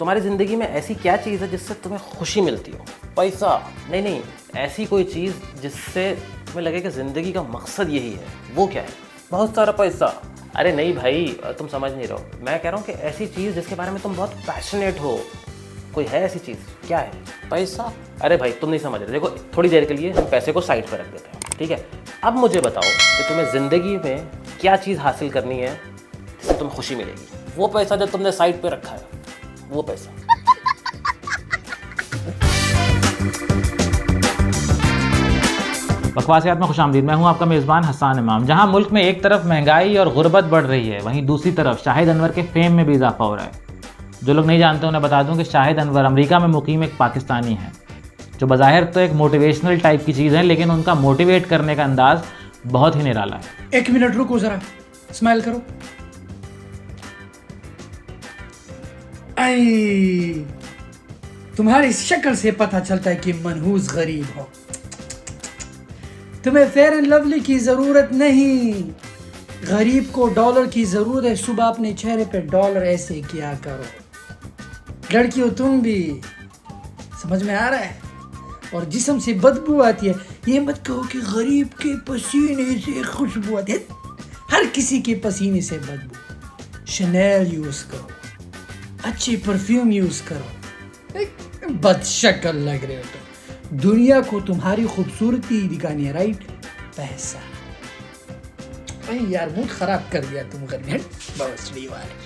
तुम्हारी ज़िंदगी में ऐसी क्या चीज़ है जिससे तुम्हें खुशी मिलती हो? पैसा। नहीं, ऐसी कोई चीज़ जिससे तुम्हें लगे कि ज़िंदगी का मकसद यही है, वो क्या है? बहुत सारा पैसा। अरे नहीं भाई, तुम समझ नहीं रहे हो। मैं कह रहा हूँ कि ऐसी चीज़ जिसके बारे में तुम बहुत पैशनेट हो, कोई है ऐसी चीज़? क्या है? पैसा। अरे भाई तुम नहीं समझ रहे। देखो, थोड़ी देर के लिए हम पैसे को साइड पर रख देते हैं, ठीक है? अब मुझे बताओ कि तुम्हें ज़िंदगी में क्या चीज़ हासिल करनी है जिससे तुम्हें खुशी मिलेगी? वो पैसा जो तुमने साइड पे रखा है, वो पैसा। बकवासियात में खुशामदीद। मैं हूं आपका मेज़बान हसन इमाम। जहां मुल्क में एक तरफ महंगाई और गुर्बत बढ़ रही है, वहीं दूसरी तरफ शाहिद अनवर के फेम में भी इजाफा हो रहा है। जो लोग नहीं जानते उन्हें बता दूं कि शाहिद अनवर अमेरिका में मुकीम एक पाकिस्तानी हैं, जो बज़ाहिर तो एक मोटिवेशनल टाइप की चीज़ है, लेकिन उनका मोटिवेट करने का अंदाज़ बहुत ही निराला है। 1 मिनट रुको ज़रा, स्माइल करो। आई, तुम्हारी शक्ल से पता चलता है कि मनहूस गरीब हो। तुम्हें फेयर एंड लवली की जरूरत नहीं, गरीब को डॉलर की जरूरत है। सुबह अपने चेहरे पे डॉलर ऐसे किया करो। लड़कियों तुम भी, समझ में आ रहा है? और जिस्म से बदबू आती है, ये मत कहो कि गरीब के पसीने से खुशबू आती है। हर किसी के पसीने से बदबू। शनेल यूज करो, अच्छी परफ्यूम यूज करो। बदशक्ल लग रहे हो तुम। दुनिया को तुम्हारी खूबसूरती दिखानी है, राइट? पैसा। यार मूड खराब कर दिया तुम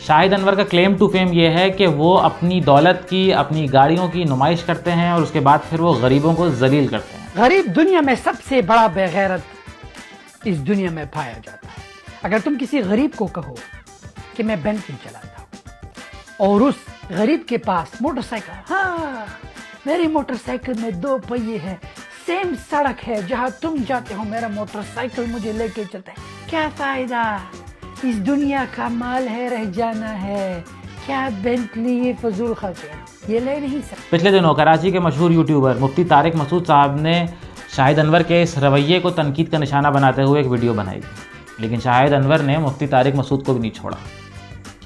शाहिद अनवर का क्लेम टू फेम ये है कि वो अपनी दौलत की, अपनी गाड़ियों की नुमाइश करते हैं और उसके बाद फिर वो गरीबों को जलील करते हैं। गरीब दुनिया में सबसे बड़ा बेगैरत इस दुनिया में पाया जाता है। अगर तुम किसी गरीब को कहो कि मैं बेंटली चलाता हूँ और उस गरीब के पास मोटरसाइकिल, हाँ मेरी मोटरसाइकिल में 2 पहिए हैं, सेम सड़क है जहाँ तुम जाते हो, मेरा मोटरसाइकिल मुझे लेके चलता है, क्या फायदा? इस दुनिया का माल है, रह जाना है। क्या बेंटली, ये फजूल खर्चे, ये ले नहीं सकते। पिछले दिनों कराची के मशहूर यूट्यूबर मुफ्ती तारिक मसूद साहब ने शाहिद अनवर के इस रवैये को तनकीद का निशाना बनाते हुए एक वीडियो बनाई, लेकिन शाहिद अनवर ने मुफ्ती तारिक मसूद को भी नहीं छोड़ा।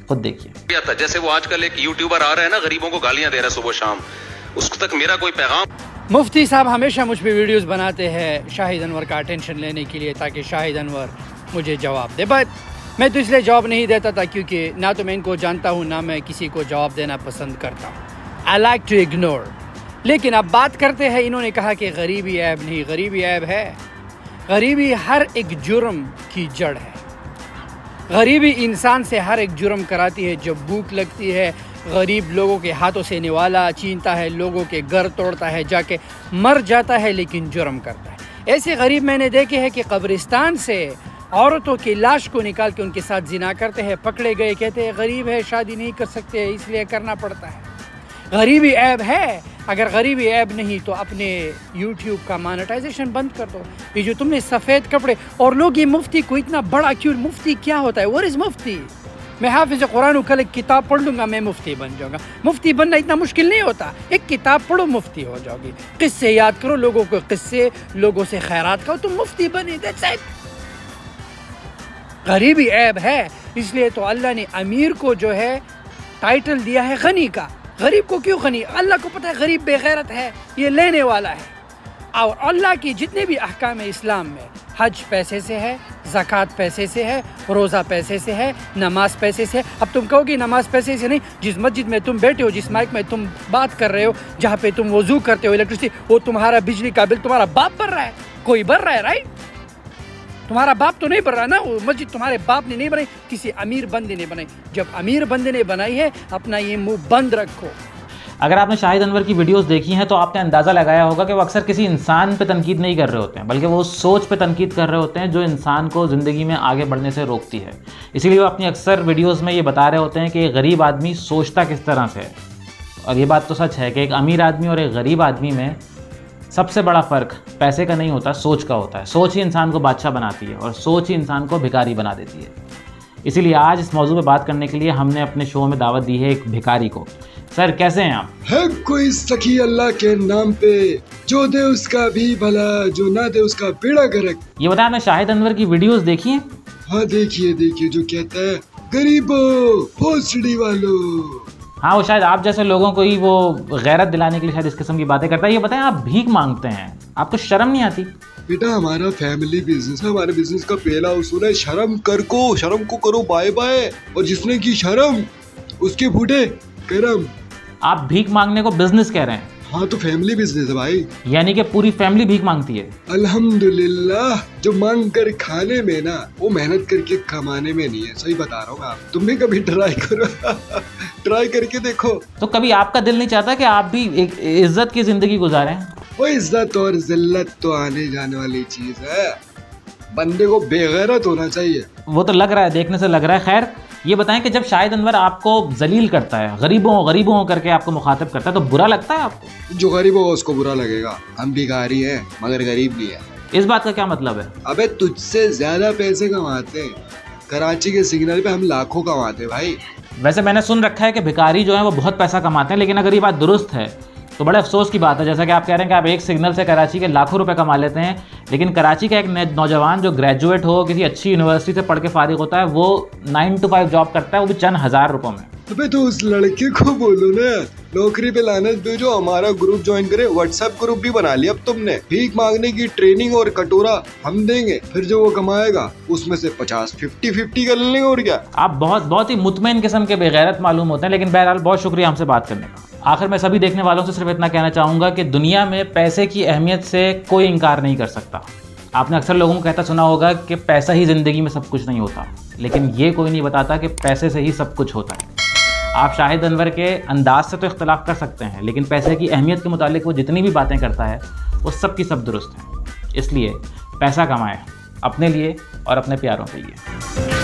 खुद देखिए। जैसे वो आजकल एक यूट्यूबर आ रहा है ना, गरीबों को गालियां दे रहा है सुबह शाम, उस तक मेरा कोई पैगाम। मुफ्ती साहब हमेशा मुझ पे वीडियोस बनाते हैं शाहिद अनवर का अटेंशन लेने के लिए, ताकि शाहिद अनवर मुझे जवाब दे। बट मैं तो इसलिए जवाब नहीं देता था क्योंकि ना तो मैं इनको जानता हूँ, ना मैं किसी को जवाब देना पसंद करता हूँ। I like to ignore. लेकिन अब बात करते हैं, इन्होंने कहा कि गरीबी ऐब नहीं, गरीबी ऐब है। गरीबी हर एक जुर्म की जड़ है। गरीबी इंसान से हर एक जुर्म कराती है। जब भूख लगती है, गरीब लोगों के हाथों से निवाला छीनता है, लोगों के घर तोड़ता है, जाके मर जाता है लेकिन जुर्म करता है। ऐसे गरीब मैंने देखे हैं कि कब्रिस्तान से औरतों की लाश को निकाल के उनके साथ जिना करते हैं, पकड़े गए, कहते हैं गरीब है, शादी नहीं कर सकते, इसलिए करना पड़ता है। गरीबी ऐब है। अगर गरीबी ऐब नहीं तो अपने YouTube का मोनेटाइजेशन बंद कर दो। ये जो तुमने सफ़ेद कपड़े, और लोग ये मुफ्ती को इतना बड़ा क्यों, मुफ्ती क्या होता है, व्हाट इज़ मुफ्ती? मैं हाफिज़ कुरान कल एक किताब पढ़ लूँगा, मैं मुफ्ती बन जाऊँगा। मुफ्ती बनना इतना मुश्किल नहीं होता, एक किताब पढ़ो मुफ्ती हो जाओगी। किस्से याद करो, लोगों को किस्से, लोगों से खैरात करो, तुम मुफ्ती बने। That's it. गरीबी ऐब है, इसलिए तो अल्लाह ने अमीर को जो है टाइटल दिया है गनी का। गरीब को क्यों गनी? अल्लाह को पता है गरीब बेगैरत है, ये लेने वाला है। और अल्लाह की जितने भी अहकाम इस्लाम में, हज पैसे से है, ज़कात पैसे से है, रोज़ा पैसे से है, नमाज पैसे से है। अब तुम कहोगे नमाज पैसे से नहीं, जिस मस्जिद में तुम बैठे हो, जिस माइक में तुम बात कर रहे हो, जहाँ पे तुम वज़ू करते हो, इलेक्ट्रिसिटी, वो तुम्हारा बिजली का बिल तुम्हारा बाप भर रहा है, कोई भर रहा है, राइट? तुम्हारा बाप तो नहीं भर रहा ना, वो मस्जिद तुम्हारे बाप ने नहीं बनाई, किसी अमीर बंदे ने बनाई। जब अमीर बंदे ने बनाई है, अपना ये मुंह बंद रखो। अगर आपने शाहिद अनवर की वीडियोस देखी हैं तो आपने अंदाज़ा लगाया होगा कि वो अक्सर किसी इंसान पे तनकीद नहीं कर रहे होते हैं, बल्कि वो उस सोच पे तनकीद कर रहे होते हैं जो इंसान को ज़िंदगी में आगे बढ़ने से रोकती है। इसीलिए वो अपनी अक्सर वीडियोस में ये बता रहे होते हैं कि एक गरीब आदमी सोचता किस तरह से है। और ये बात तो सच है कि एक अमीर आदमी और एक गरीब आदमी में सबसे बड़ा फ़र्क पैसे का नहीं होता, सोच का होता है। सोच ही इंसान को बादशाह बनाती है और सोच ही इंसान को भिखारी बना देती है। इसीलिए आज इस मौजू पे बात करने के लिए हमने अपने शो में दावत दी है एक भिखारी को। सर कैसे हैं आप? है कोई सखी अल्लाह के नाम पे, जो दे उसका भी भला, जो ना दे उसका बेड़ा गर्क। ये बताया, आपने शाहिद अनवर की वीडियोस देखी हैं? हाँ देखिए, जो कहता है गरीबों, भोसड़ी वालों, हाँ, वो शायद आप जैसे लोगों को ही वो गैरत दिलाने के लिए शायद इस किस्म की बातें करता है। ये बताएं, आप भीख मांगते हैं, आपको शर्म नहीं आती? बेटा हमारा फैमिली बिजनेस है, हमारे बिजनेस का पहला उसूल है शर्म को करो बाय बाय, और जिसने की शर्म उसके फूटे करम। आप भीख मांगने को बिजनेस कह रहे हैं? हाँ तो फैमिली बिजनेस है भाई। यानी कि पूरी फैमिली भीख मांगती है? अल्हम्दुलिल्लाह, जो मांग कर खाने में ना, वो मेहनत करके कमाने में नहीं है। सही बता रहा हूँ मैं, तुम भी कभी ट्राई करो ट्राई करके देखो। तो कभी आपका दिल नहीं चाहता कि आप भी एक इज्जत की जिंदगी गुजारें? वो इज्जत और जिल्लत तो आने जाने वाली चीज है, बंदे को बेगैरत होना चाहिए। वो तो लग रहा है, देखने से लग रहा है। खैर, ये बताएं कि जब शाहिद अनवर आपको जलील करता है, गरीबों करके आपको मुखातिब करता है, तो बुरा लगता है आपको? जो गरीब होगा उसको बुरा लगेगा। हम भिखारी हैं मगर गरीब नहीं है। इस बात का क्या मतलब है? अबे तुझसे ज्यादा पैसे कमाते हैं, कराची के सिग्नल पे हम लाखों कमाते हैं भाई। वैसे मैंने सुन रखा है कि भिखारी जो है वो बहुत पैसा कमाते हैं, लेकिन अगर ये बात दुरुस्त है तो बड़े अफसोस की बात है। जैसा कि आप कह रहे हैं कि आप एक सिग्नल से कराची के लाखों रुपए कमा लेते हैं, लेकिन कराची का एक नौजवान जो ग्रेजुएट हो, किसी अच्छी यूनिवर्सिटी से पढ़ के फारिग होता है, वो 9 to 5 जॉब करता है, वो भी चंद हज़ार रुपयों में। अबे तो उस लड़के को बोलो ना नौकरी पे लाने दो, जो हमारा ग्रुप ज्वाइन करे। व्हाट्सएप ग्रुप भी बना लिया अब तुमने। भीख मांगने की ट्रेनिंग और कटोरा हम देंगे, फिर जो वो कमाएगा उसमें से 50-50 कर लेंगे, और क्या। आप बहुत ही मुतमईन किस्म के बेगैरत मालूम होते हैं, लेकिन बहरहाल बहुत शुक्रिया हमसे बात करने का। आखिर मैं सभी देखने वालों से सिर्फ इतना कहना चाहूँगा कि दुनिया में पैसे की अहमियत से कोई इनकार नहीं कर सकता। आपने अक्सर लोगों को कहता सुना होगा कि पैसा ही ज़िंदगी में सब कुछ नहीं होता, लेकिन ये कोई नहीं बताता कि पैसे से ही सब कुछ होता है। आप शाहिद अनवर के अंदाज से तो इख्तलाफ कर सकते हैं, लेकिन पैसे की अहमियत के मुतालिक वो जितनी भी बातें करता है वो सब की सब दुरुस्त हैं। इसलिए पैसा कमाएं अपने लिए और अपने प्यारों के लिए।